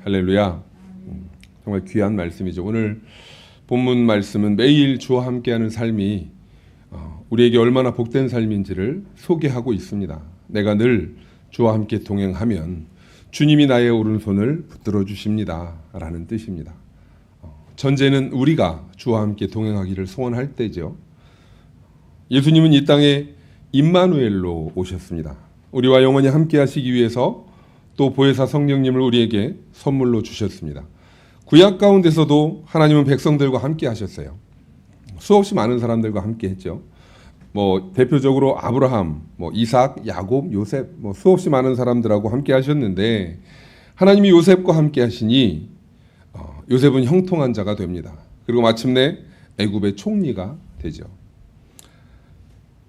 할렐루야. 정말 귀한 말씀이죠. 오늘 본문 말씀은 매일 주와 함께하는 삶이 우리에게 얼마나 복된 삶인지를 소개하고 있습니다. 내가 늘 주와 함께 동행하면 주님이 나의 오른손을 붙들어 주십니다 라는 뜻입니다. 전제는 우리가 주와 함께 동행하기를 소원할 때죠. 예수님은 이 땅에 임마누엘로 오셨습니다. 우리와 영원히 함께 하시기 위해서 또 보혜사 성령님을 우리에게 선물로 주셨습니다. 구약 가운데서도 하나님은 백성들과 함께 하셨어요. 수없이 많은 사람들과 함께 했죠. 대표적으로 아브라함, 이삭, 야곱, 요셉, 수없이 많은 사람들하고 함께 하셨는데 하나님이 요셉과 함께 하시니 요셉은 형통한 자가 됩니다. 그리고 마침내 애굽의 총리가 되죠.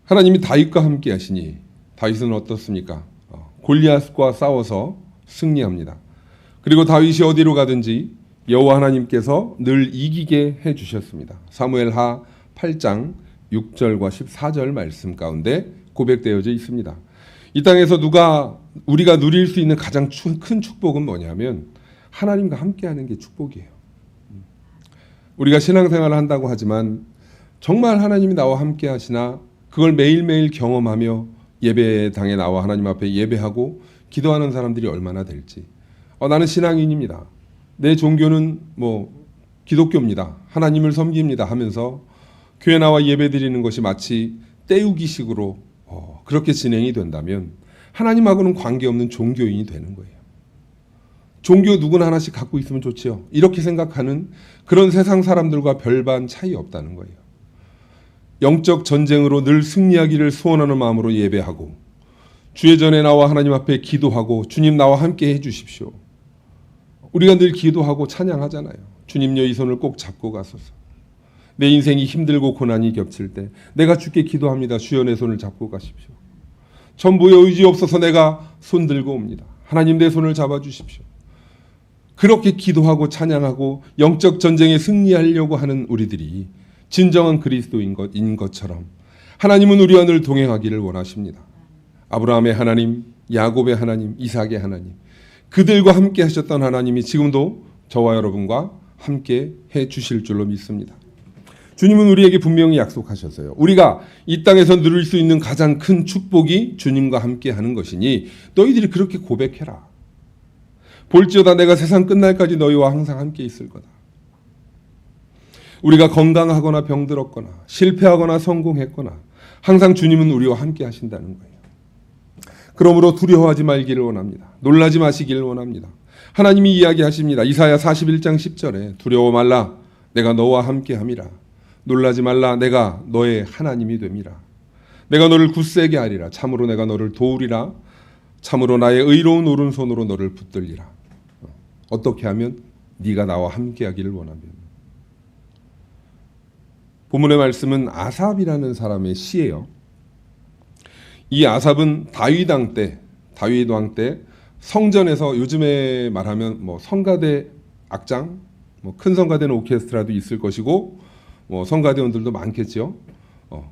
하나님이 다윗과 함께 하시니 다윗은 어떻습니까? 골리앗과 싸워서 승리합니다. 그리고 다윗이 어디로 가든지 여호와 하나님께서 늘 이기게 해주셨습니다. 사무엘하 8장 6절과 14절 말씀 가운데 고백되어져 있습니다. 이 땅에서 우리가 누릴 수 있는 가장 큰 축복은 뭐냐면 하나님과 함께하는 게 축복이에요. 우리가 신앙생활을 한다고 하지만 정말 하나님이 나와 함께 하시나 그걸 매일매일 경험하며 예배당에 나와 하나님 앞에 예배하고 기도하는 사람들이 얼마나 될지. 나는 신앙인입니다. 내 종교는 기독교입니다. 하나님을 섬깁니다 하면서 교회 나와 예배 드리는 것이 마치 때우기식으로 그렇게 진행이 된다면 하나님하고는 관계없는 종교인이 되는 거예요. 종교 누구나 하나씩 갖고 있으면 좋지요. 이렇게 생각하는 그런 세상 사람들과 별반 차이 없다는 거예요. 영적 전쟁으로 늘 승리하기를 소원하는 마음으로 예배하고 주의 전에 나와 하나님 앞에 기도하고 주님 나와 함께 해주십시오. 우리가 늘 기도하고 찬양하잖아요. 주님여 이 손을 꼭 잡고 가소서. 내 인생이 힘들고 고난이 겹칠 때 내가 주께 기도합니다. 주여 내 손을 잡고 가십시오. 전부의 의지 없어서 내가 손 들고 옵니다. 하나님 내 손을 잡아주십시오. 그렇게 기도하고 찬양하고 영적 전쟁에 승리하려고 하는 우리들이 진정한 그리스도인 것처럼 하나님은 우리와 늘 동행하기를 원하십니다. 아브라함의 하나님, 야곱의 하나님, 이삭의 하나님, 그들과 함께 하셨던 하나님이 지금도 저와 여러분과 함께 해 주실 줄로 믿습니다. 주님은 우리에게 분명히 약속하셨어요. 우리가 이 땅에서 누릴 수 있는 가장 큰 축복이 주님과 함께 하는 것이니 너희들이 그렇게 고백해라. 볼지어다 내가 세상 끝날까지 너희와 항상 함께 있을 거다. 우리가 건강하거나 병들었거나 실패하거나 성공했거나 항상 주님은 우리와 함께 하신다는 거예요. 그러므로 두려워하지 말기를 원합니다. 놀라지 마시기를 원합니다. 하나님이 이야기하십니다. 이사야 41장 10절에 두려워 말라 내가 너와 함께 함이라. 놀라지 말라 내가 너의 하나님이 됨이라. 내가 너를 굳세게 하리라. 참으로 내가 너를 도우리라. 참으로 나의 의로운 오른손으로 너를 붙들리라. 어떻게 하면? 네가 나와 함께 하기를 원하면. 본문의 말씀은 아삽이라는 사람의 시예요. 이 아삽은 다윗 왕 때 성전에서 요즘에 말하면 성가대 악장, 큰 성가대는 오케스트라도 있을 것이고 성가대원들도 많겠죠.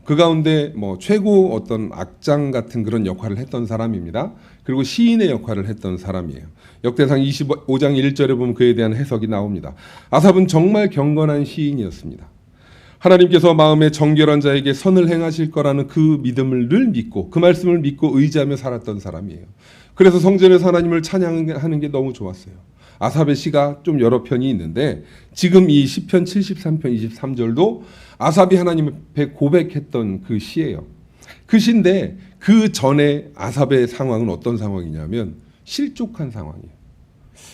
그 가운데 최고 어떤 악장 같은 그런 역할을 했던 사람입니다. 그리고 시인의 역할을 했던 사람이에요. 역대상 25장 1절에 보면 그에 대한 해석이 나옵니다. 아삽은 정말 경건한 시인이었습니다. 하나님께서 마음에 정결한 자에게 선을 행하실 거라는 그 믿음을 늘 믿고 그 말씀을 믿고 의지하며 살았던 사람이에요. 그래서 성전에서 하나님을 찬양하는 게 너무 좋았어요. 아삽의 시가 좀 여러 편이 있는데 지금 이 시편 73편 23절도 아삽이 하나님 앞에 고백했던 그 시예요. 그 시인데 그 전에 아삽의 상황은 어떤 상황이냐면 실족한 상황이에요.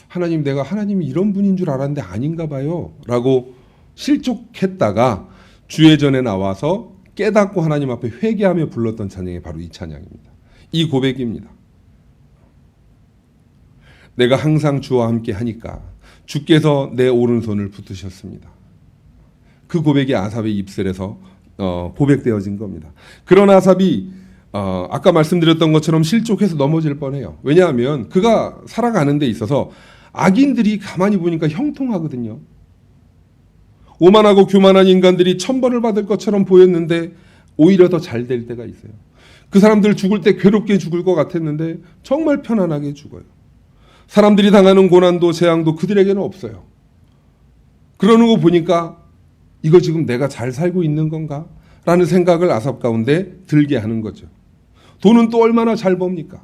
하나님 내가 하나님이 이런 분인 줄 알았는데 아닌가 봐요 라고 실족했다가 주의 전에 나와서 깨닫고 하나님 앞에 회개하며 불렀던 찬양이 바로 이 찬양입니다. 이 고백입니다. 내가 항상 주와 함께 하니까 주께서 내 오른손을 붙으셨습니다. 그 고백이 아삽의 입술에서 고백되어진 겁니다. 그런 아삽이 아까 말씀드렸던 것처럼 실족해서 넘어질 뻔해요. 왜냐하면 그가 살아가는 데 있어서 악인들이 가만히 보니까 형통하거든요. 오만하고 교만한 인간들이 천벌을 받을 것처럼 보였는데 오히려 더 잘 될 때가 있어요. 그 사람들 죽을 때 괴롭게 죽을 것 같았는데 정말 편안하게 죽어요. 사람들이 당하는 고난도 재앙도 그들에게는 없어요. 그러는 거 보니까 이거 지금 내가 잘 살고 있는 건가? 라는 생각을 아삽 가운데 들게 하는 거죠. 돈은 또 얼마나 잘 법니까?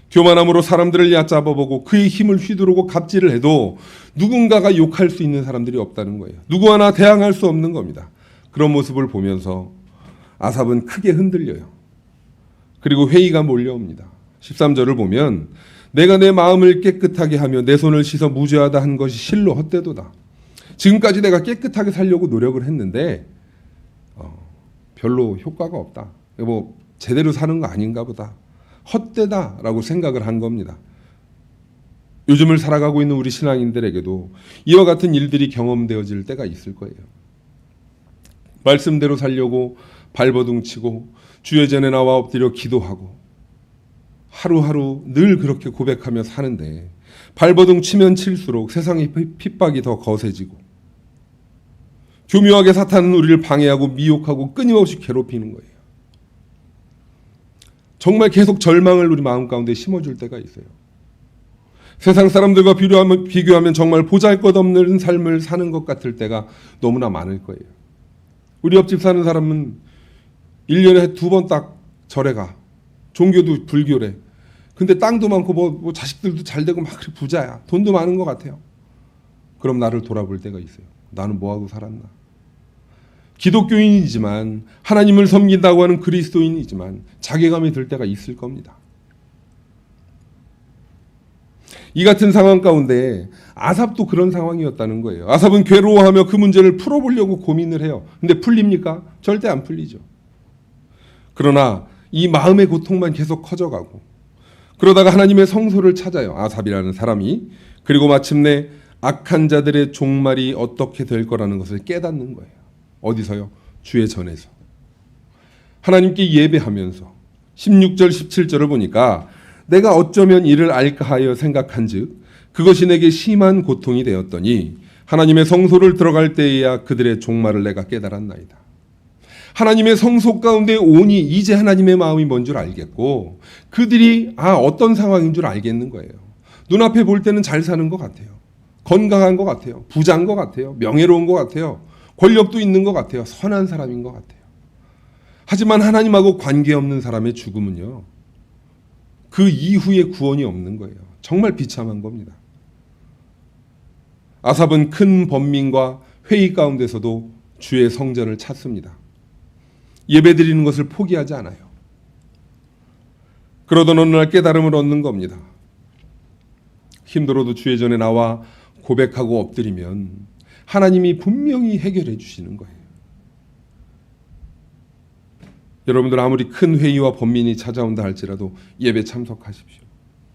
교만함으로 사람들을 얕잡아보고 그의 힘을 휘두르고 갑질을 해도 누군가가 욕할 수 있는 사람들이 없다는 거예요. 누구 하나 대항할 수 없는 겁니다. 그런 모습을 보면서 아삽은 크게 흔들려요. 그리고 회의가 몰려옵니다. 13절을 보면 내가 내 마음을 깨끗하게 하며 내 손을 씻어 무죄하다 한 것이 실로 헛되도다. 지금까지 내가 깨끗하게 살려고 노력을 했는데 별로 효과가 없다. 뭐 제대로 사는 거 아닌가 보다. 헛되다라고 생각을 한 겁니다. 요즘을 살아가고 있는 우리 신앙인들에게도 이와 같은 일들이 경험되어질 때가 있을 거예요. 말씀대로 살려고 발버둥치고 주의 전에 나와 엎드려 기도하고 하루하루 늘 그렇게 고백하며 사는데 발버둥치면 칠수록 세상의 핍박이 더 거세지고 교묘하게 사탄은 우리를 방해하고 미혹하고 끊임없이 괴롭히는 거예요. 정말 계속 절망을 우리 마음 가운데 심어줄 때가 있어요. 세상 사람들과 비교하면 정말 보잘것없는 삶을 사는 것 같을 때가 너무나 많을 거예요. 우리 옆집 사는 사람은 1년에 2번 딱 절에 가. 종교도 불교래. 근데 땅도 많고 뭐 자식들도 잘 되고 막 그래 부자야. 돈도 많은 것 같아요. 그럼 나를 돌아볼 때가 있어요. 나는 뭐하고 살았나. 기독교인이지만 하나님을 섬긴다고 하는 그리스도인이지만 자괴감이 들 때가 있을 겁니다. 이 같은 상황 가운데 아삽도 그런 상황이었다는 거예요. 아삽은 괴로워하며 그 문제를 풀어보려고 고민을 해요. 근데 풀립니까? 절대 안 풀리죠. 그러나 이 마음의 고통만 계속 커져가고 그러다가 하나님의 성소를 찾아요. 아삽이라는 사람이. 그리고 마침내 악한 자들의 종말이 어떻게 될 거라는 것을 깨닫는 거예요. 어디서요? 주의 전에서. 하나님께 예배하면서 16절 17절을 보니까 내가 어쩌면 이를 알까 하여 생각한즉 그것이 내게 심한 고통이 되었더니 하나님의 성소를 들어갈 때에야 그들의 종말을 내가 깨달았나이다. 하나님의 성소 가운데 오니 이제 하나님의 마음이 뭔 줄 알겠고 그들이 어떤 상황인 줄 알겠는 거예요. 눈앞에 볼 때는 잘 사는 것 같아요. 건강한 것 같아요. 부자인 것 같아요. 명예로운 것 같아요. 권력도 있는 것 같아요. 선한 사람인 것 같아요. 하지만 하나님하고 관계없는 사람의 죽음은요. 그 이후에 구원이 없는 거예요. 정말 비참한 겁니다. 아삽은 큰 번민과 회의 가운데서도 주의 성전을 찾습니다. 예배드리는 것을 포기하지 않아요. 그러던 어느 날 깨달음을 얻는 겁니다. 힘들어도 주의 전에 나와 고백하고 엎드리면 하나님이 분명히 해결해 주시는 거예요. 여러분들 아무리 큰 회의와 번민이 찾아온다 할지라도 예배 참석하십시오.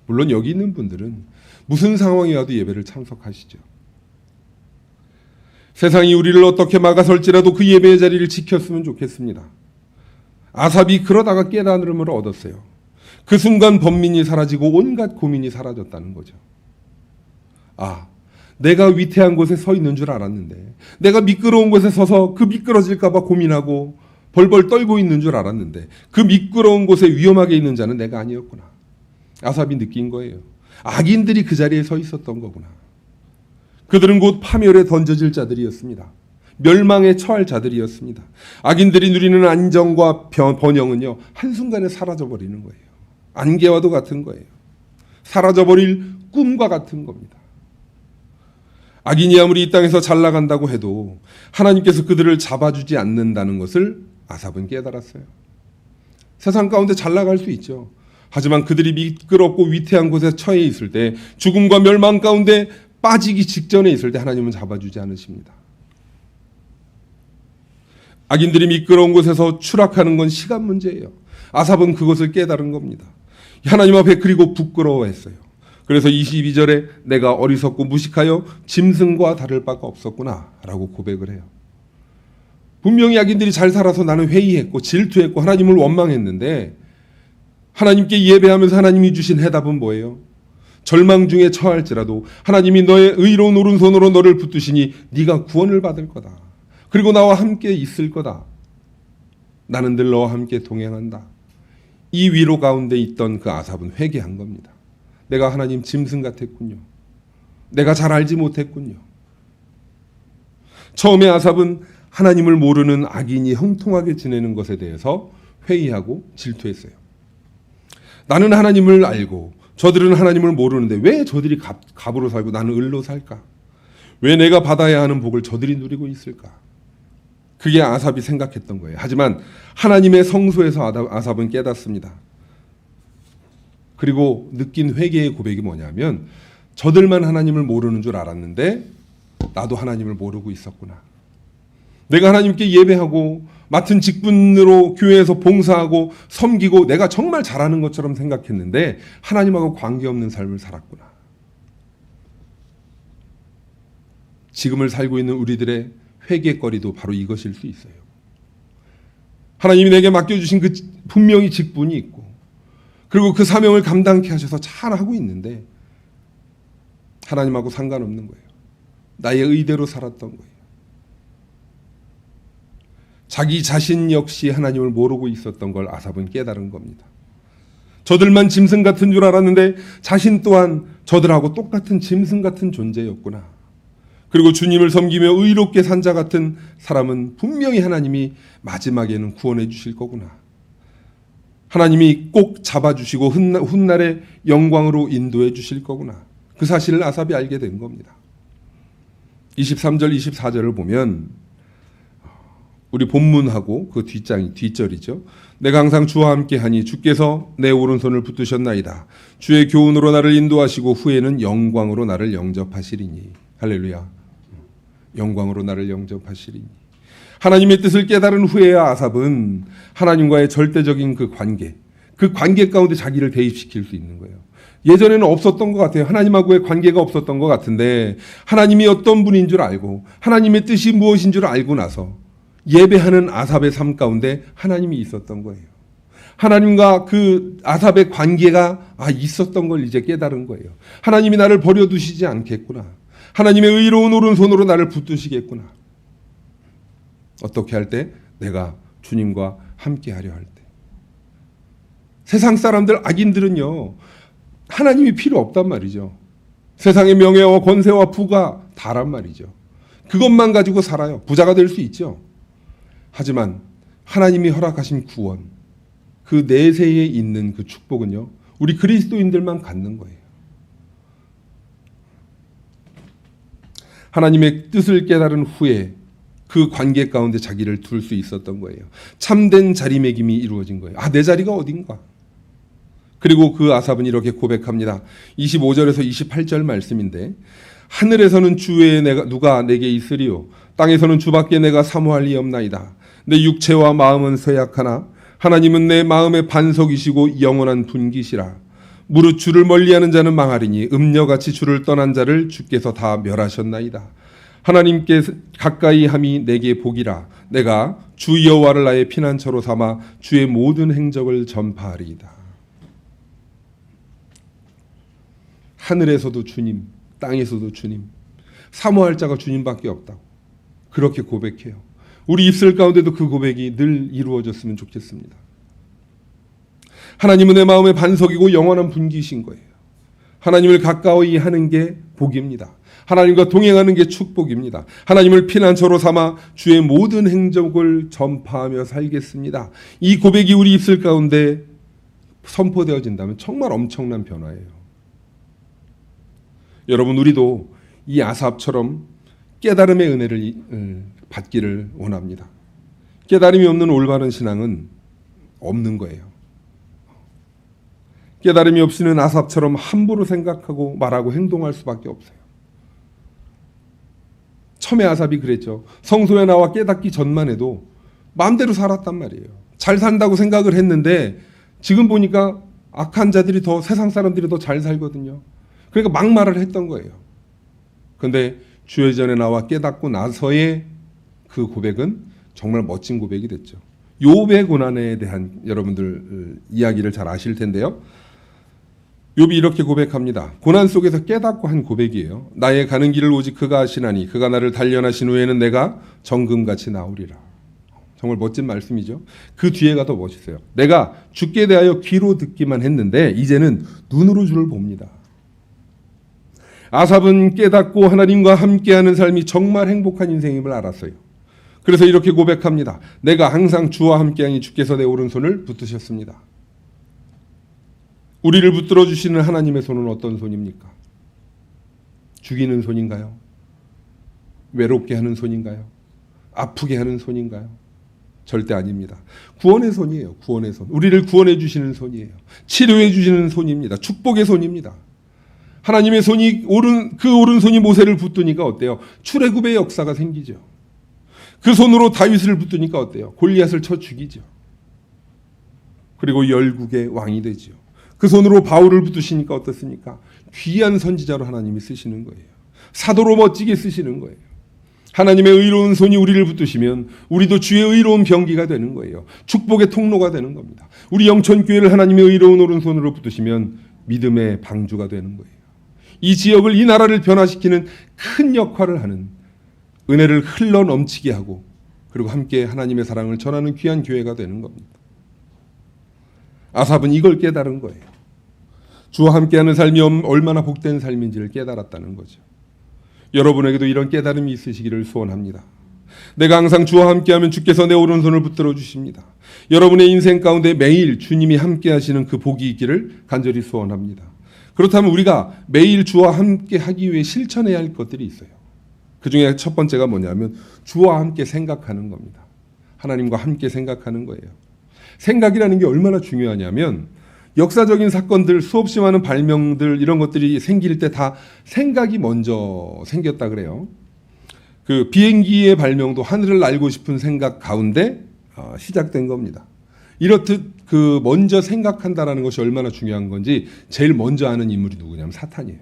물론 여기 있는 분들은 무슨 상황이 와도 예배를 참석하시죠. 세상이 우리를 어떻게 막아설지라도 그 예배의 자리를 지켰으면 좋겠습니다. 아삽이 그러다가 깨달음을 얻었어요. 그 순간 번민이 사라지고 온갖 고민이 사라졌다는 거죠. 내가 위태한 곳에 서 있는 줄 알았는데 내가 미끄러운 곳에 서서 그 미끄러질까 봐 고민하고 벌벌 떨고 있는 줄 알았는데 그 미끄러운 곳에 위험하게 있는 자는 내가 아니었구나. 아삽이 느낀 거예요. 악인들이 그 자리에 서 있었던 거구나. 그들은 곧 파멸에 던져질 자들이었습니다. 멸망에 처할 자들이었습니다. 악인들이 누리는 안정과 번영은요 한순간에 사라져버리는 거예요. 안개와도 같은 거예요. 사라져버릴 꿈과 같은 겁니다. 악인이 아무리 이 땅에서 잘 나간다고 해도 하나님께서 그들을 잡아주지 않는다는 것을 아삽은 깨달았어요. 세상 가운데 잘 나갈 수 있죠. 하지만 그들이 미끄럽고 위태한 곳에 처해 있을 때 죽음과 멸망 가운데 빠지기 직전에 있을 때 하나님은 잡아주지 않으십니다. 악인들이 미끄러운 곳에서 추락하는 건 시간 문제예요. 아삽은 그것을 깨달은 겁니다. 하나님 앞에 그리고 부끄러워했어요. 그래서 22절에 내가 어리석고 무식하여 짐승과 다를 바가 없었구나 라고 고백을 해요. 분명히 악인들이 잘 살아서 나는 회의했고 질투했고 하나님을 원망했는데 하나님께 예배하면서 하나님이 주신 해답은 뭐예요? 절망 중에 처할지라도 하나님이 너의 의로운 오른손으로 너를 붙드시니 네가 구원을 받을 거다. 그리고 나와 함께 있을 거다. 나는 늘 너와 함께 동행한다. 이 위로 가운데 있던 그 아삽은 회개한 겁니다. 내가 하나님 짐승 같았군요. 내가 잘 알지 못했군요. 처음에 아삽은 하나님을 모르는 악인이 형통하게 지내는 것에 대해서 회의하고 질투했어요. 나는 하나님을 알고 저들은 하나님을 모르는데 왜 저들이 갑으로 살고 나는 을로 살까? 왜 내가 받아야 하는 복을 저들이 누리고 있을까? 그게 아삽이 생각했던 거예요. 하지만 하나님의 성소에서 아삽은 깨닫습니다. 그리고 느낀 회개의 고백이 뭐냐면 저들만 하나님을 모르는 줄 알았는데 나도 하나님을 모르고 있었구나. 내가 하나님께 예배하고 맡은 직분으로 교회에서 봉사하고 섬기고 내가 정말 잘하는 것처럼 생각했는데 하나님하고 관계없는 삶을 살았구나. 지금을 살고 있는 우리들의 회개거리도 바로 이것일 수 있어요. 하나님이 내게 맡겨주신 그 분명히 직분이 있고 그리고 그 사명을 감당케 하셔서 잘하고 있는데 하나님하고 상관없는 거예요. 나의 의대로 살았던 거예요. 자기 자신 역시 하나님을 모르고 있었던 걸 아삽은 깨달은 겁니다. 저들만 짐승 같은 줄 알았는데 자신 또한 저들하고 똑같은 짐승 같은 존재였구나. 그리고 주님을 섬기며 의롭게 산 자 같은 사람은 분명히 하나님이 마지막에는 구원해 주실 거구나. 하나님이 꼭 잡아주시고 훗날의 영광으로 인도해 주실 거구나. 그 사실을 아삽이 알게 된 겁니다. 23절 24절을 보면 우리 본문하고 그 뒷절이죠. 내가 항상 주와 함께하니 주께서 내 오른손을 붙드셨나이다. 주의 교훈으로 나를 인도하시고 후에는 영광으로 나를 영접하시리니. 할렐루야. 영광으로 나를 영접하시리니. 하나님의 뜻을 깨달은 후에야 아삽은 하나님과의 절대적인 그 관계 가운데 자기를 대입시킬 수 있는 거예요. 예전에는 없었던 것 같아요. 하나님하고의 관계가 없었던 것 같은데 하나님이 어떤 분인 줄 알고 하나님의 뜻이 무엇인 줄 알고 나서 예배하는 아삽의 삶 가운데 하나님이 있었던 거예요. 하나님과 그 아삽의 관계가 있었던 걸 이제 깨달은 거예요. 하나님이 나를 버려두시지 않겠구나. 하나님의 의로운 오른손으로 나를 붙드시겠구나. 어떻게 할 때? 내가 주님과 함께하려 할 때. 세상 사람들, 악인들은요, 하나님이 필요 없단 말이죠. 세상의 명예와 권세와 부가 다란 말이죠. 그것만 가지고 살아요. 부자가 될 수 있죠. 하지만 하나님이 허락하신 구원, 그 내세에 있는 그 축복은요, 우리 그리스도인들만 갖는 거예요. 하나님의 뜻을 깨달은 후에 그 관계 가운데 자기를 둘 수 있었던 거예요. 참된 자리매김이 이루어진 거예요. 내 자리가 어딘가. 그리고 그 아삽은 이렇게 고백합니다. 25절에서 28절 말씀인데 하늘에서는 주 외에 누가 내게 있으리요. 땅에서는 주밖에 내가 사모할 리 없나이다. 내 육체와 마음은 쇠약하나 하나님은 내 마음의 반석이시고 영원한 분기시라. 무릇 주를 멀리하는 자는 망하리니 음녀같이 주를 떠난 자를 주께서 다 멸하셨나이다. 하나님께 가까이 함이 내게 복이라. 내가 주 여호와를 나의 피난처로 삼아 주의 모든 행적을 전파하리이다. 하늘에서도 주님, 땅에서도 주님, 사모할 자가 주님밖에 없다고 그렇게 고백해요. 우리 입술 가운데도 그 고백이 늘 이루어졌으면 좋겠습니다. 하나님은 내 마음의 반석이고 영원한 분기이신 거예요. 하나님을 가까이 하는 게 복입니다. 하나님과 동행하는 게 축복입니다. 하나님을 피난처로 삼아 주의 모든 행적을 전파하며 살겠습니다. 이 고백이 우리 입술 가운데 선포되어진다면 정말 엄청난 변화예요. 여러분, 우리도 이 아삽처럼 깨달음의 은혜를 받기를 원합니다. 깨달음이 없는 올바른 신앙은 없는 거예요. 깨달음이 없이는 아삽처럼 함부로 생각하고 말하고 행동할 수밖에 없어요. 처음에 아삽이 그랬죠. 성소에 나와 깨닫기 전만 해도 마음대로 살았단 말이에요. 잘 산다고 생각을 했는데 지금 보니까 악한 자들이 더, 세상 사람들이 더 잘 살거든요. 그러니까 막말을 했던 거예요. 그런데 주의 전에 나와 깨닫고 나서의 그 고백은 정말 멋진 고백이 됐죠. 욥의 고난에 대한 여러분들 이야기를 잘 아실 텐데요. 욥이 이렇게 고백합니다. 고난 속에서 깨닫고 한 고백이에요. 나의 가는 길을 오직 그가 아시나니 그가 나를 단련하신 후에는 내가 정금같이 나오리라. 정말 멋진 말씀이죠. 그 뒤에가 더 멋있어요. 내가 주께 대하여 귀로 듣기만 했는데 이제는 눈으로 주를 봅니다. 아삽은 깨닫고 하나님과 함께하는 삶이 정말 행복한 인생임을 알았어요. 그래서 이렇게 고백합니다. 내가 항상 주와 함께하니 주께서 내 오른손을 붙드셨습니다. 우리를 붙들어 주시는 하나님의 손은 어떤 손입니까? 죽이는 손인가요? 외롭게 하는 손인가요? 아프게 하는 손인가요? 절대 아닙니다. 구원의 손이에요. 구원의 손. 우리를 구원해 주시는 손이에요. 치료해 주시는 손입니다. 축복의 손입니다. 하나님의 손이 그 오른손이 모세를 붙드니까 어때요? 출애굽의 역사가 생기죠. 그 손으로 다윗을 붙드니까 어때요? 골리앗을 쳐 죽이죠. 그리고 열국의 왕이 되죠. 그 손으로 바울을 붙드시니까 어떻습니까? 귀한 선지자로 하나님이 쓰시는 거예요. 사도로 멋지게 쓰시는 거예요. 하나님의 의로운 손이 우리를 붙드시면 우리도 주의 의로운 병기가 되는 거예요. 축복의 통로가 되는 겁니다. 우리 영천교회를 하나님의 의로운 오른손으로 붙드시면 믿음의 방주가 되는 거예요. 이 지역을, 이 나라를 변화시키는 큰 역할을 하는, 은혜를 흘러 넘치게 하고 그리고 함께 하나님의 사랑을 전하는 귀한 교회가 되는 겁니다. 아삽은 이걸 깨달은 거예요. 주와 함께하는 삶이 얼마나 복된 삶인지를 깨달았다는 거죠. 여러분에게도 이런 깨달음이 있으시기를 소원합니다. 내가 항상 주와 함께하면 주께서 내 오른손을 붙들어 주십니다. 여러분의 인생 가운데 매일 주님이 함께하시는 그 복이 있기를 간절히 소원합니다. 그렇다면 우리가 매일 주와 함께하기 위해 실천해야 할 것들이 있어요. 그 중에 첫 번째가 뭐냐면 주와 함께 생각하는 겁니다. 하나님과 함께 생각하는 거예요. 생각이라는 게 얼마나 중요하냐면 역사적인 사건들, 수없이 많은 발명들, 이런 것들이 생길 때 다 생각이 먼저 생겼다 그래요. 그 비행기의 발명도 하늘을 날고 싶은 생각 가운데 시작된 겁니다. 이렇듯 그 먼저 생각한다라는 것이 얼마나 중요한 건지 제일 먼저 아는 인물이 누구냐면 사탄이에요.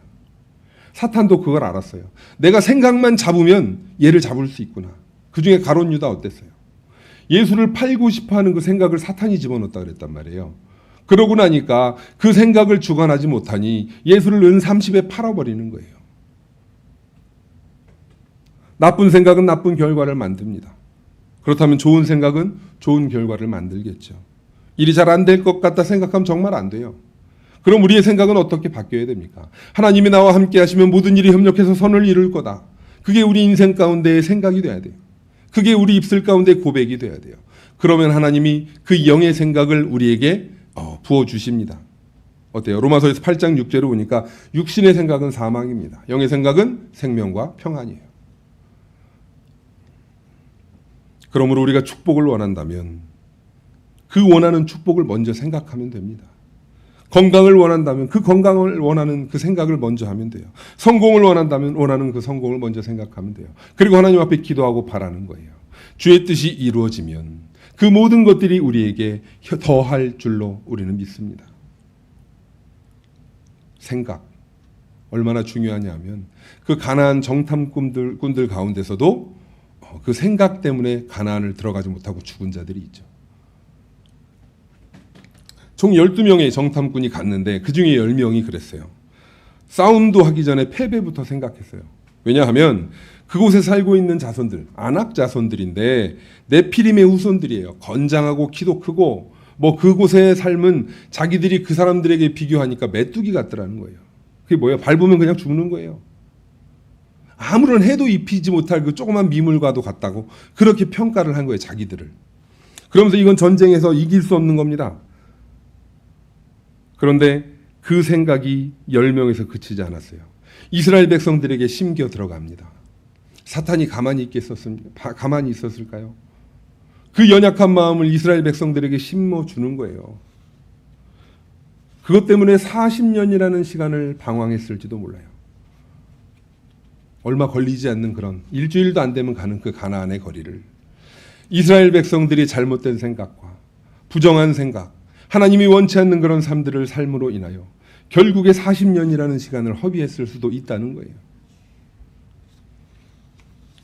사탄도 그걸 알았어요. 내가 생각만 잡으면 얘를 잡을 수 있구나. 그중에 가룟 유다 어땠어요? 예수를 팔고 싶어하는 그 생각을 사탄이 집어넣었다 그랬단 말이에요. 그러고 나니까 그 생각을 주관하지 못하니 예수를 은 30에 팔아버리는 거예요. 나쁜 생각은 나쁜 결과를 만듭니다. 그렇다면 좋은 생각은 좋은 결과를 만들겠죠. 일이 잘 안 될 것 같다 생각하면 정말 안 돼요. 그럼 우리의 생각은 어떻게 바뀌어야 됩니까? 하나님이 나와 함께 하시면 모든 일이 협력해서 선을 이룰 거다. 그게 우리 인생 가운데의 생각이 돼야 돼요. 그게 우리 입술 가운데 고백이 돼야 돼요. 그러면 하나님이 그 영의 생각을 우리에게 부어주십니다. 어때요? 로마서에서 8장 6절을 보니까 육신의 생각은 사망입니다. 영의 생각은 생명과 평안이에요. 그러므로 우리가 축복을 원한다면 그 원하는 축복을 먼저 생각하면 됩니다. 건강을 원한다면 그 건강을 원하는 그 생각을 먼저 하면 돼요. 성공을 원한다면 원하는 그 성공을 먼저 생각하면 돼요. 그리고 하나님 앞에 기도하고 바라는 거예요. 주의 뜻이 이루어지면 그 모든 것들이 우리에게 더할 줄로 우리는 믿습니다. 생각 얼마나 중요하냐면 그 가나안 정탐꾼들 가운데서도 그 생각 때문에 가나안을 들어가지 못하고 죽은 자들이 있죠. 총 12명의 정탐꾼이 갔는데 그중에 10명이 그랬어요. 싸움도 하기 전에 패배부터 생각했어요. 왜냐하면 그곳에 살고 있는 자손들, 아낙 자손들인데 네피림의 후손들이에요. 건장하고 키도 크고 뭐 그곳의 삶은 자기들이 그 사람들에게 비교하니까 메뚜기 같더라는 거예요. 그게 뭐예요? 밟으면 그냥 죽는 거예요. 아무런 해도 입히지 못할 그 조그만 미물과도 같다고 그렇게 평가를 한 거예요. 자기들을. 그러면서 이건 전쟁에서 이길 수 없는 겁니다. 그런데 그 생각이 10명에서 그치지 않았어요. 이스라엘 백성들에게 심겨 들어갑니다. 사탄이 가만히 있었을까요? 그 연약한 마음을 이스라엘 백성들에게 심어주는 거예요. 그것 때문에 40년이라는 시간을 방황했을지도 몰라요. 얼마 걸리지 않는 그런 일주일도 안 되면 가는 그 가나안의 거리를 이스라엘 백성들이 잘못된 생각과 부정한 생각, 하나님이 원치 않는 그런 삶들을 삶으로 인하여 결국에 40년이라는 시간을 허비했을 수도 있다는 거예요.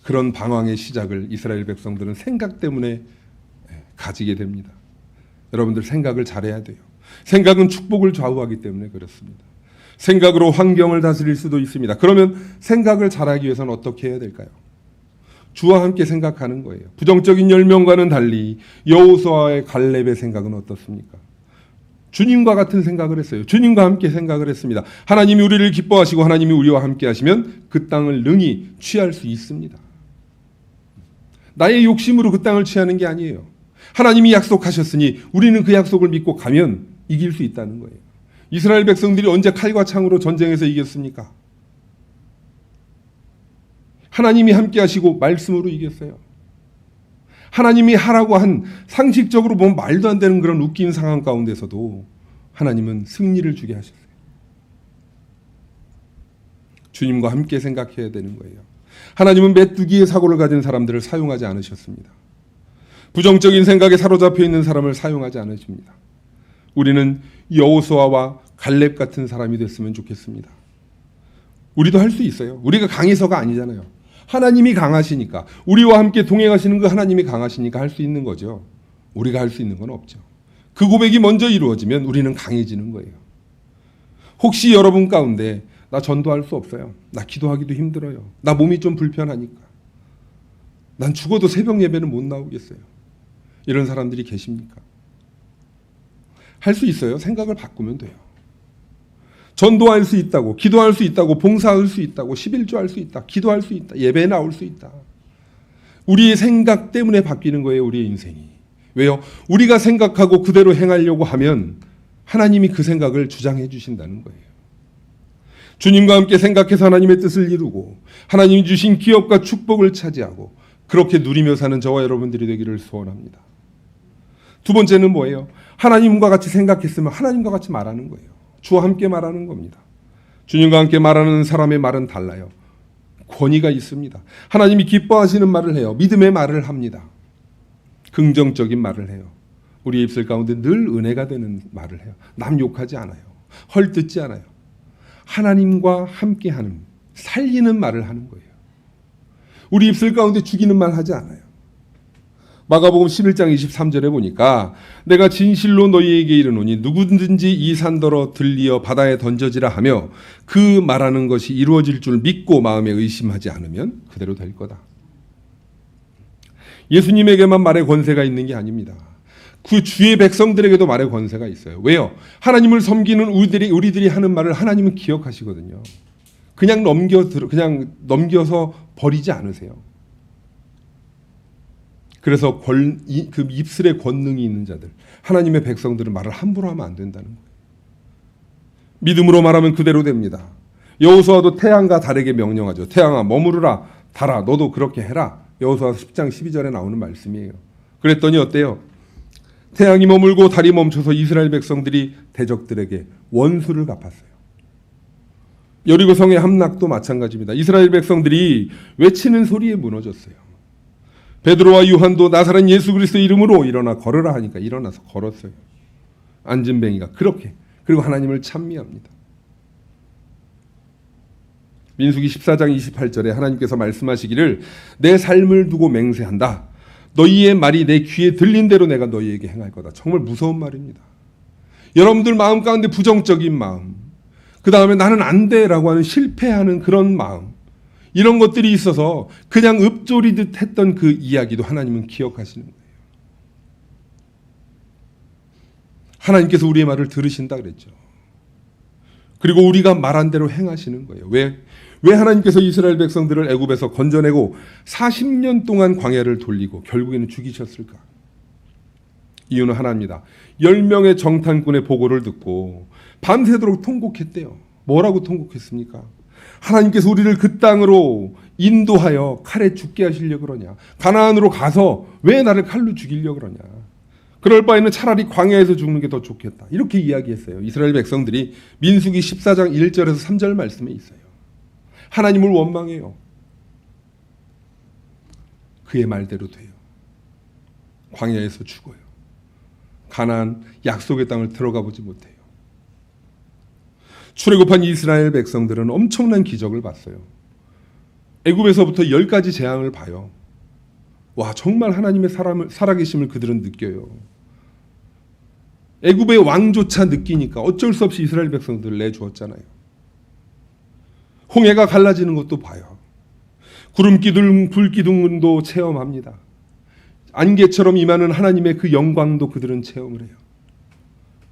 그런 방황의 시작을 이스라엘 백성들은 생각 때문에 가지게 됩니다. 여러분들 생각을 잘해야 돼요. 생각은 축복을 좌우하기 때문에 그렇습니다. 생각으로 환경을 다스릴 수도 있습니다. 그러면 생각을 잘하기 위해서는 어떻게 해야 될까요? 주와 함께 생각하는 거예요. 부정적인 10명과는 달리 여호수아의 갈렙의 생각은 어떻습니까? 주님과 같은 생각을 했어요. 주님과 함께 생각을 했습니다. 하나님이 우리를 기뻐하시고 하나님이 우리와 함께 하시면 그 땅을 능히 취할 수 있습니다. 나의 욕심으로 그 땅을 취하는 게 아니에요. 하나님이 약속하셨으니 우리는 그 약속을 믿고 가면 이길 수 있다는 거예요. 이스라엘 백성들이 언제 칼과 창으로 전쟁에서 이겼습니까? 하나님이 함께 하시고 말씀으로 이겼어요. 하나님이 하라고 한 상식적으로 보면 말도 안 되는 그런 웃긴 상황 가운데서도 하나님은 승리를 주게 하셨어요. 주님과 함께 생각해야 되는 거예요. 하나님은 메뚜기의 사고를 가진 사람들을 사용하지 않으셨습니다. 부정적인 생각에 사로잡혀 있는 사람을 사용하지 않으십니다. 우리는 여호수아와 갈렙 같은 사람이 됐으면 좋겠습니다. 우리도 할 수 있어요. 우리가 강해서가 아니잖아요. 하나님이 강하시니까, 우리와 함께 동행하시는 그 하나님이 강하시니까 할 수 있는 거죠. 우리가 할 수 있는 건 없죠. 그 고백이 먼저 이루어지면 우리는 강해지는 거예요. 혹시 여러분 가운데 나 전도할 수 없어요. 나 기도하기도 힘들어요. 나 몸이 좀 불편하니까. 난 죽어도 새벽 예배는 못 나오겠어요. 이런 사람들이 계십니까? 할 수 있어요. 생각을 바꾸면 돼요. 전도할 수 있다고, 기도할 수 있다고, 봉사할 수 있다고, 11조 할 수 있다, 기도할 수 있다, 예배에 나올 수 있다. 우리의 생각 때문에 바뀌는 거예요. 우리의 인생이. 왜요? 우리가 생각하고 그대로 행하려고 하면 하나님이 그 생각을 주장해 주신다는 거예요. 주님과 함께 생각해서 하나님의 뜻을 이루고 하나님이 주신 기업과 축복을 차지하고 그렇게 누리며 사는 저와 여러분들이 되기를 소원합니다. 두 번째는 뭐예요? 하나님과 같이 생각했으면 하나님과 같이 말하는 거예요. 주와 함께 말하는 겁니다. 주님과 함께 말하는 사람의 말은 달라요. 권위가 있습니다. 하나님이 기뻐하시는 말을 해요. 믿음의 말을 합니다. 긍정적인 말을 해요. 우리 입술 가운데 늘 은혜가 되는 말을 해요. 남 욕하지 않아요. 헐뜯지 않아요. 하나님과 함께하는, 살리는 말을 하는 거예요. 우리 입술 가운데 죽이는 말 하지 않아요. 마가복음 11장 23절에 보니까 내가 진실로 너희에게 이르노니 누구든지 이 산더러 들리어 바다에 던져지라 하며 그 말하는 것이 이루어질 줄 믿고 마음에 의심하지 않으면 그대로 될 거다. 예수님에게만 말의 권세가 있는 게 아닙니다. 그 주의 백성들에게도 말의 권세가 있어요. 왜요? 하나님을 섬기는 우리들이 하는 말을 하나님은 기억하시거든요. 그냥 넘겨서 버리지 않으세요. 그래서 그 입술에 권능이 있는 자들, 하나님의 백성들은 말을 함부로 하면 안 된다는 거예요. 믿음으로 말하면 그대로 됩니다. 여호수아도 태양과 달에게 명령하죠. 태양아 머무르라, 달아 너도 그렇게 해라. 여호수아 10장 12절에 나오는 말씀이에요. 그랬더니 어때요? 태양이 머물고 달이 멈춰서 이스라엘 백성들이 대적들에게 원수를 갚았어요. 여리고 성의 함락도 마찬가지입니다. 이스라엘 백성들이 외치는 소리에 무너졌어요. 베드로와 요한도 나사렛 예수 그리스도의 이름으로 일어나 걸으라 하니까 일어나서 걸었어요. 안진뱅이가 그렇게, 그리고 하나님을 찬미합니다. 민수기 14장 28절에 하나님께서 말씀하시기를 내 삶을 두고 맹세한다. 너희의 말이 내 귀에 들린 대로 내가 너희에게 행할 거다. 정말 무서운 말입니다. 여러분들 마음 가운데 부정적인 마음, 그 다음에 나는 안 돼라고 하는 실패하는 그런 마음, 이런 것들이 있어서 그냥 읊조리듯 했던 그 이야기도 하나님은 기억하시는 거예요. 하나님께서 우리의 말을 들으신다 그랬죠. 그리고 우리가 말한 대로 행하시는 거예요. 왜 하나님께서 이스라엘 백성들을 애굽에서 건져내고 40년 동안 광야를 돌리고 결국에는 죽이셨을까? 이유는 하나입니다. 10명의 정탐꾼의 보고를 듣고 밤새도록 통곡했대요. 뭐라고 통곡했습니까? 하나님께서 우리를 그 땅으로 인도하여 칼에 죽게 하시려고 그러냐? 가나안으로 가서 왜 나를 칼로 죽이려고 그러냐? 그럴 바에는 차라리 광야에서 죽는 게 더 좋겠다. 이렇게 이야기했어요. 이스라엘 백성들이 민수기 14장 1절에서 3절 말씀에 있어요. 하나님을 원망해요. 그의 말대로 돼요. 광야에서 죽어요. 가나안 약속의 땅을 들어가 보지 못해요. 출애굽한 이스라엘 백성들은 엄청난 기적을 봤어요. 애굽에서부터 10가지 재앙을 봐요. 와, 정말 하나님의 살아계심을 그들은 느껴요. 애굽의 왕조차 느끼니까 어쩔 수 없이 이스라엘 백성들을 내주었잖아요. 홍해가 갈라지는 것도 봐요. 구름기둥, 불기둥도 체험합니다. 안개처럼 임하는 하나님의 그 영광도 그들은 체험을 해요.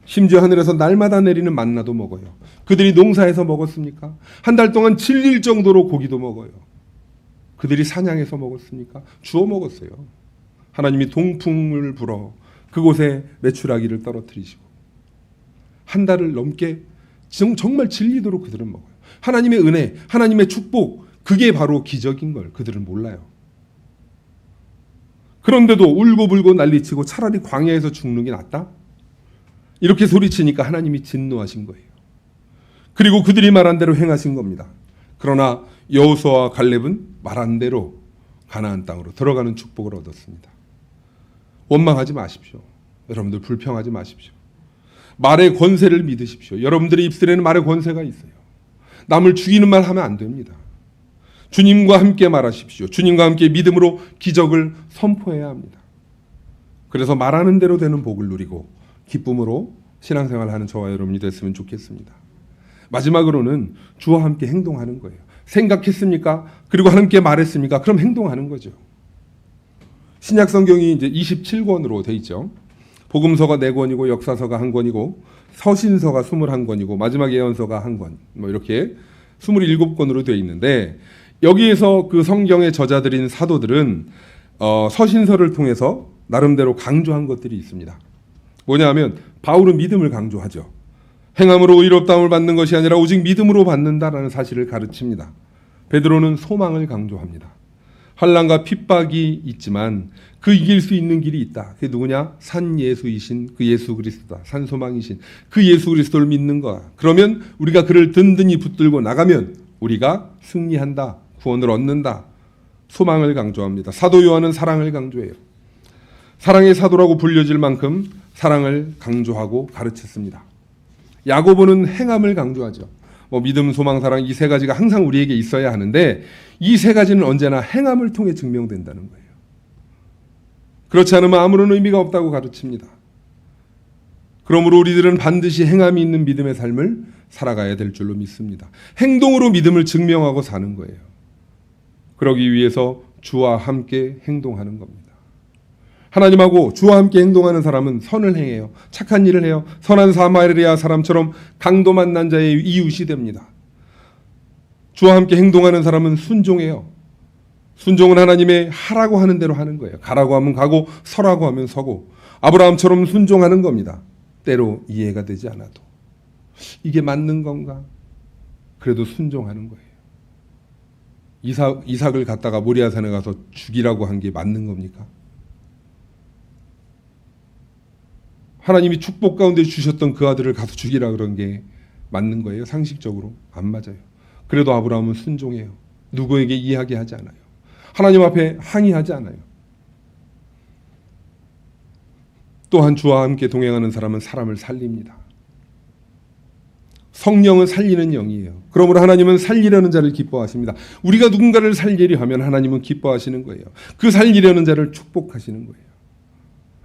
심지어 하늘에서 날마다 내리는 만나도 먹어요. 그들이 농사에서 먹었습니까? 한 달 동안 질릴 정도로 고기도 먹어요. 그들이 사냥해서 먹었습니까? 주워 먹었어요. 하나님이 동풍을 불어 그곳에 메추라기를 떨어뜨리시고 한 달을 넘게 정말 질리도록 그들은 먹어요. 하나님의 은혜, 하나님의 축복, 그게 바로 기적인 걸 그들은 몰라요. 그런데도 울고불고 난리치고 차라리 광야에서 죽는 게 낫다? 이렇게 소리치니까 하나님이 진노하신 거예요. 그리고 그들이 말한 대로 행하신 겁니다. 그러나 여호수아와 갈렙은 말한 대로 가나안 땅으로 들어가는 축복을 얻었습니다. 원망하지 마십시오. 여러분들 불평하지 마십시오. 말의 권세를 믿으십시오. 여러분들의 입술에는 말의 권세가 있어요. 남을 죽이는 말 하면 안 됩니다. 주님과 함께 말하십시오. 주님과 함께 믿음으로 기적을 선포해야 합니다. 그래서 말하는 대로 되는 복을 누리고 기쁨으로 신앙생활하는 저와 여러분이 됐으면 좋겠습니다. 마지막으로는 주와 함께 행동하는 거예요. 생각했습니까? 그리고 함께 말했습니까? 그럼 행동하는 거죠. 신약 성경이 이제 27권으로 돼 있죠. 복음서가 4권이고 역사서가 1권이고 서신서가 21권이고 마지막 예언서가 1권. 뭐 이렇게 27권으로 되어 있는데 여기에서 그 성경의 저자들인 사도들은 서신서를 통해서 나름대로 강조한 것들이 있습니다. 뭐냐하면 바울은 믿음을 강조하죠. 행함으로 의롭다함을 받는 것이 아니라 오직 믿음으로 받는다라는 사실을 가르칩니다. 베드로는 소망을 강조합니다. 환난과 핍박이 있지만 그 이길 수 있는 길이 있다. 그게 누구냐? 산 예수이신 그 예수 그리스도다. 산 소망이신 그 예수 그리스도를 믿는 거야. 그러면 우리가 그를 든든히 붙들고 나가면 우리가 승리한다. 구원을 얻는다. 소망을 강조합니다. 사도 요한은 사랑을 강조해요. 사랑의 사도라고 불려질 만큼 사랑을 강조하고 가르쳤습니다. 야고보는 행함을 강조하죠. 믿음, 소망, 사랑 이 세 가지가 항상 우리에게 있어야 하는데 이 세 가지는 언제나 행함을 통해 증명된다는 거예요. 그렇지 않으면 아무런 의미가 없다고 가르칩니다. 그러므로 우리들은 반드시 행함이 있는 믿음의 삶을 살아가야 될 줄로 믿습니다. 행동으로 믿음을 증명하고 사는 거예요. 그러기 위해서 주와 함께 행동하는 겁니다. 하나님하고 주와 함께 행동하는 사람은 선을 행해요. 착한 일을 해요. 선한 사마리아 사람처럼 강도 만난 자의 이웃이 됩니다. 주와 함께 행동하는 사람은 순종해요. 순종은 하나님의 하라고 하는 대로 하는 거예요. 가라고 하면 가고 서라고 하면 서고 아브라함처럼 순종하는 겁니다. 때로 이해가 되지 않아도. 이게 맞는 건가? 그래도 순종하는 거예요. 이삭을 갖다가 모리아산에 가서 죽이라고 한 게 맞는 겁니까? 하나님이 축복 가운데 주셨던 그 아들을 가서 죽이라 그런 게 맞는 거예요? 상식적으로 안 맞아요. 그래도 아브라함은 순종해요. 누구에게 이야기하지 않아요. 하나님 앞에 항의하지 않아요. 또한 주와 함께 동행하는 사람은 사람을 살립니다. 성령은 살리는 영이에요. 그러므로 하나님은 살리려는 자를 기뻐하십니다. 우리가 누군가를 살리려 하면 하나님은 기뻐하시는 거예요. 그 살리려는 자를 축복하시는 거예요.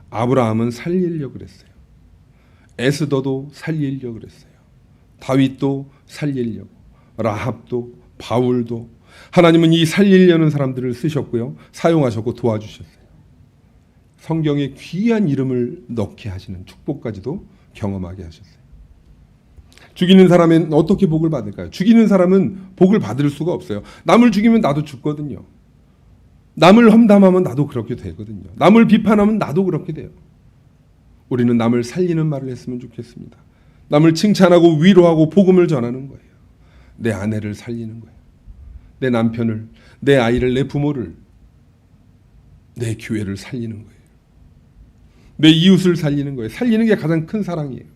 아브라함은 살리려고 그랬어요. 에스더도 살리려고 그랬어요. 다윗도 살리려고, 라합도, 바울도 하나님은 이 살리려는 사람들을 쓰셨고요. 사용하셨고 도와주셨어요. 성경에 귀한 이름을 넣게 하시는 축복까지도 경험하게 하셨어요. 죽이는 사람은 어떻게 복을 받을까요? 죽이는 사람은 복을 받을 수가 없어요. 남을 죽이면 나도 죽거든요. 남을 험담하면 나도 그렇게 되거든요. 남을 비판하면 나도 그렇게 돼요. 우리는 남을 살리는 말을 했으면 좋겠습니다. 남을 칭찬하고 위로하고 복음을 전하는 거예요. 내 아내를 살리는 거예요. 내 남편을, 내 아이를, 내 부모를, 내 교회를 살리는 거예요. 내 이웃을 살리는 거예요. 살리는 게 가장 큰 사랑이에요.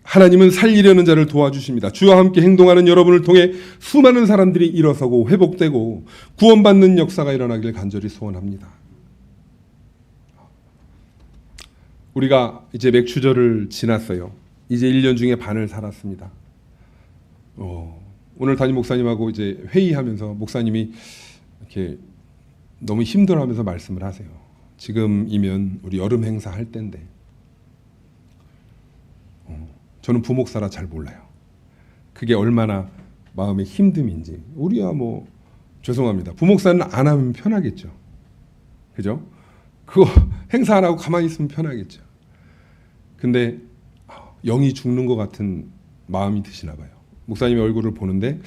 하나님은 살리려는 자를 도와주십니다. 주와 함께 행동하는 여러분을 통해 수많은 사람들이 일어서고 회복되고 구원받는 역사가 일어나길 간절히 소원합니다. 우리가 이제 맥추절을 지났어요. 이제 1년 중에 반을 살았습니다. 오늘 담임 목사님하고 이제 회의하면서 목사님이 이렇게 너무 힘들어하면서 말씀을 하세요. 지금이면 우리 여름 행사 할 때인데 저는 부목사라 잘 몰라요. 그게 얼마나 마음의 힘듦인지. 우리야 뭐 죄송합니다. 부목사는 안 하면 편하겠죠. 그죠? 그거 행사 안 하고 가만히 있으면 편하겠죠. 근데 영이 죽는 것 같은 마음이 드시나 봐요. 목사님의 얼굴을 보는데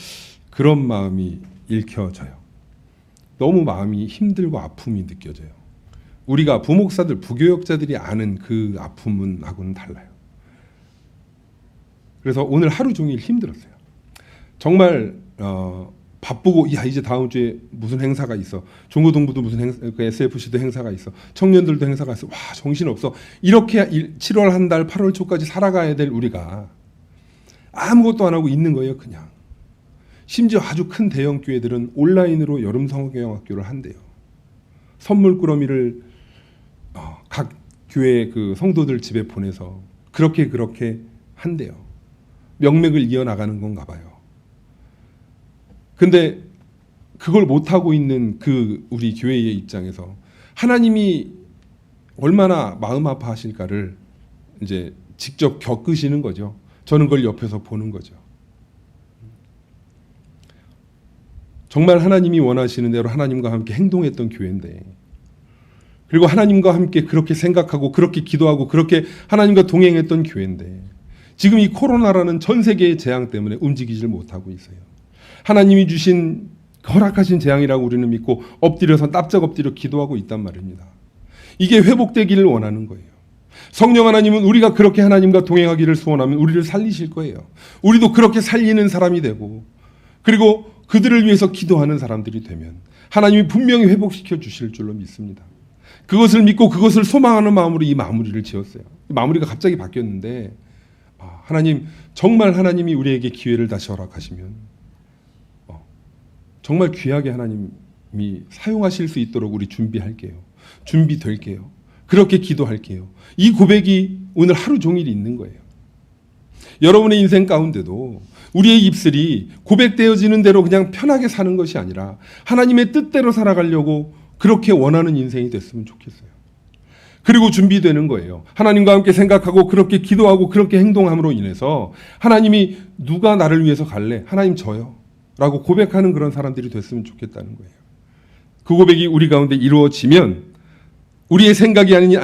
그런 마음이 읽혀져요. 너무 마음이 힘들고 아픔이 느껴져요. 우리가 부목사들, 부교역자들이 아는 그 아픔하고는 달라요. 그래서 오늘 하루 종일 힘들었어요. 정말 바쁘고 이제 다음 주에 무슨 행사가 있어. 중고등부도 무슨 SFC도 행사가 있어. 청년들도 행사가 있어. 와, 정신없어. 이렇게 7월 한 달 8월 초까지 살아가야 될 우리가 아무것도 안 하고 있는 거예요, 그냥. 심지어 아주 큰 대형 교회들은 온라인으로 여름 성경학교를 한대요. 선물 꾸러미를 각 교회 그 성도들 집에 보내서 그렇게 한대요. 명맥을 이어나가는 건가 봐요. 근데 그걸 못하고 있는 그 우리 교회의 입장에서 하나님이 얼마나 마음 아파하실까를 이제 직접 겪으시는 거죠. 저는 그걸 옆에서 보는 거죠. 정말 하나님이 원하시는 대로 하나님과 함께 행동했던 교회인데, 그리고 하나님과 함께 그렇게 생각하고 그렇게 기도하고 그렇게 하나님과 동행했던 교회인데 지금 이 코로나라는 전 세계의 재앙 때문에 움직이질 못하고 있어요. 하나님이 주신 허락하신 재앙이라고 우리는 믿고 엎드려서 납작 엎드려 기도하고 있단 말입니다. 이게 회복되기를 원하는 거예요. 성령 하나님은 우리가 그렇게 하나님과 동행하기를 소원하면 우리를 살리실 거예요. 우리도 그렇게 살리는 사람이 되고, 그리고 그들을 위해서 기도하는 사람들이 되면 하나님이 분명히 회복시켜 주실 줄로 믿습니다. 그것을 믿고 그것을 소망하는 마음으로 이 마무리를 지었어요. 마무리가 갑자기 바뀌었는데 하나님, 정말 하나님이 우리에게 기회를 다시 허락하시면 정말 귀하게 하나님이 사용하실 수 있도록 우리 준비할게요. 준비될게요. 그렇게 기도할게요. 이 고백이 오늘 하루 종일 있는 거예요. 여러분의 인생 가운데도 우리의 입술이 고백되어지는 대로 그냥 편하게 사는 것이 아니라 하나님의 뜻대로 살아가려고 그렇게 원하는 인생이 됐으면 좋겠어요. 그리고 준비되는 거예요. 하나님과 함께 생각하고 그렇게 기도하고 그렇게 행동함으로 인해서 하나님이 누가 나를 위해서 갈래? 하나님 저요. 라고 고백하는 그런 사람들이 됐으면 좋겠다는 거예요. 그 고백이 우리 가운데 이루어지면 우리의 생각이 아닌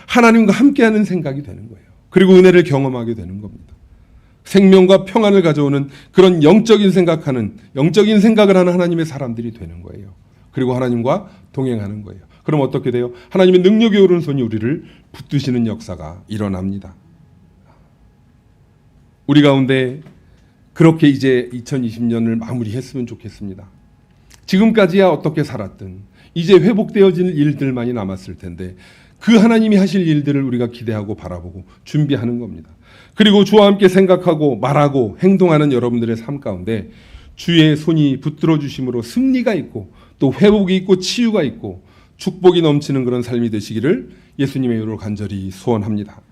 하나님과 함께하는 생각이 되는 거예요. 그리고 은혜를 경험하게 되는 겁니다. 생명과 평안을 가져오는 그런 영적인 생각을 하는 하나님의 사람들이 되는 거예요. 그리고 하나님과 동행하는 거예요. 그럼 어떻게 돼요? 하나님의 능력의 오른손이 우리를 붙드시는 역사가 일어납니다. 우리 가운데 그렇게 이제 2020년을 마무리했으면 좋겠습니다. 지금까지야 어떻게 살았든 이제 회복되어질 일들만이 남았을 텐데 그 하나님이 하실 일들을 우리가 기대하고 바라보고 준비하는 겁니다. 그리고 주와 함께 생각하고 말하고 행동하는 여러분들의 삶 가운데 주의 손이 붙들어 주심으로 승리가 있고 또 회복이 있고 치유가 있고 축복이 넘치는 그런 삶이 되시기를 예수님의 이름으로 간절히 소원합니다.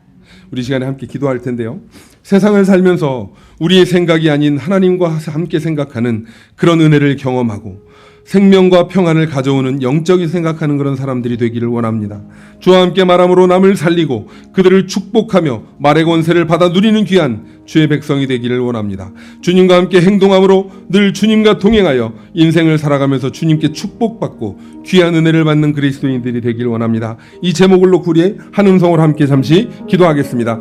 우리 시간에 함께 기도할 텐데요. 세상을 살면서 우리의 생각이 아닌 하나님과 함께 생각하는 그런 은혜를 경험하고 생명과 평안을 가져오는 영적인 생각하는 그런 사람들이 되기를 원합니다. 주와 함께 말함으로 남을 살리고 그들을 축복하며 말의 권세를 받아 누리는 귀한 주의 백성이 되기를 원합니다. 주님과 함께 행동함으로 늘 주님과 동행하여 인생을 살아가면서 주님께 축복받고 귀한 은혜를 받는 그리스도인들이 되기를 원합니다. 이 제목을 놓고 우리의 한 음성으로 함께 잠시 기도하겠습니다.